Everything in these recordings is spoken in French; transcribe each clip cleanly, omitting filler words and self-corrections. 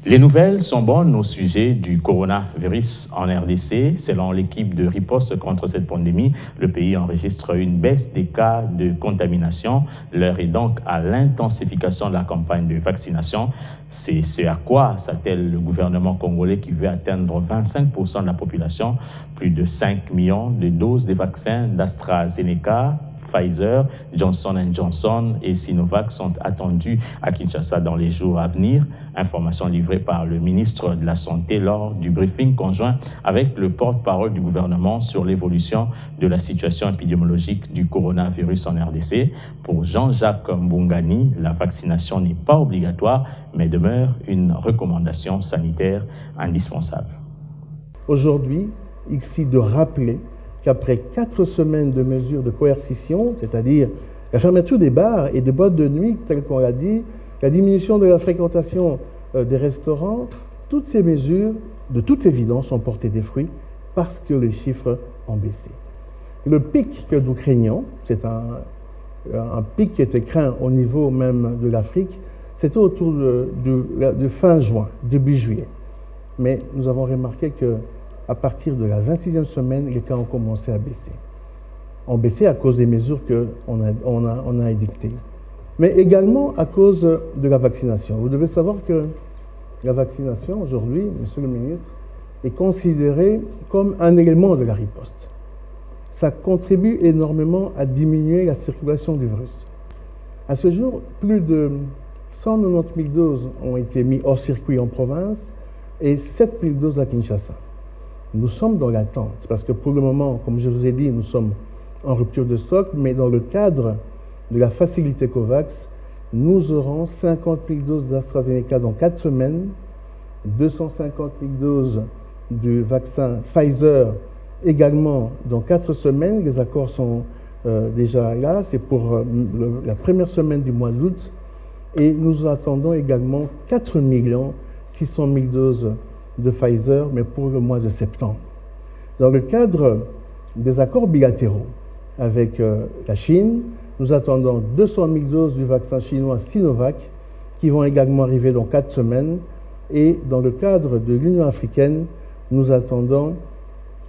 Les nouvelles sont bonnes au sujet du coronavirus en RDC. Selon l'équipe de riposte contre cette pandémie, le pays enregistre une baisse des cas de contamination. L'heure est donc à l'intensification de la campagne de vaccination. C'est ce à quoi s'attelle le gouvernement congolais qui veut atteindre 25% de la population. Plus de 5 millions de doses de vaccins d'AstraZeneca, Pfizer, Johnson & Johnson et Sinovac sont attendus à Kinshasa dans les jours à venir. Information livrée par le ministre de la Santé lors du briefing conjoint avec le porte-parole du gouvernement sur l'évolution de la situation épidémiologique du coronavirus en RDC. Pour Jean-Jacques Mbungani, la vaccination n'est pas obligatoire, mais demeure une recommandation sanitaire indispensable. Aujourd'hui, ici de rappeler qu'après 4 semaines de mesures de coercition, c'est-à-dire la fermeture des bars et des boîtes de nuit, tel qu'on l'a dit, la diminution de la fréquentation des restaurants, toutes ces mesures, de toute évidence, ont porté des fruits parce que les chiffres ont baissé. Le pic que nous craignons, c'est un pic qui était craint au niveau même de l'Afrique, c'était autour de fin juin, début juillet. Mais nous avons remarqué qu'à partir de la 26e semaine, les cas ont commencé à baisser. Ont baissé à cause des mesures qu'on a édictées, mais également à cause de la vaccination. Vous devez savoir que la vaccination, aujourd'hui, Monsieur le ministre, est considérée comme un élément de la riposte. Ça contribue énormément à diminuer la circulation du virus. À ce jour, plus de 190 000 doses ont été mises hors circuit en province et 7 000 doses à Kinshasa. Nous sommes dans l'attente, parce que pour le moment, comme je vous ai dit, nous sommes en rupture de stock, mais dans le cadre de la facilité COVAX, nous aurons 50 000 doses d'AstraZeneca dans 4 semaines, 250 000 doses du vaccin Pfizer également dans 4 semaines. Les accords sont déjà là, c'est pour la première semaine du mois d'août. Et nous attendons également 4 600 000 doses de Pfizer, mais pour le mois de septembre. Dans le cadre des accords bilatéraux avec la Chine, nous attendons 200 000 doses du vaccin chinois Sinovac qui vont également arriver dans 4 semaines. Et dans le cadre de l'Union africaine, nous attendons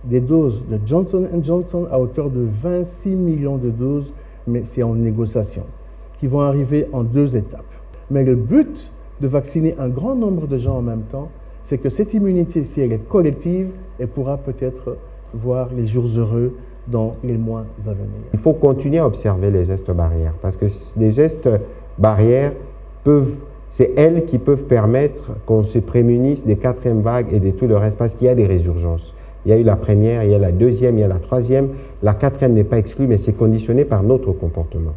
des doses de Johnson & Johnson à hauteur de 26 millions de doses, mais c'est en négociation, qui vont arriver en 2 étapes. Mais le but de vacciner un grand nombre de gens en même temps, c'est que cette immunité, si elle est collective, elle pourra peut-être voir les jours heureux dans les mois à venir. Il faut continuer à observer les gestes barrières, parce que les gestes barrières c'est elles qui peuvent permettre qu'on se prémunisse des 4e vagues et de tout le reste, parce qu'il y a des résurgences. Il y a eu la première, il y a la 2e, il y a la 3e. La 4e n'est pas exclue, mais c'est conditionné par notre comportement.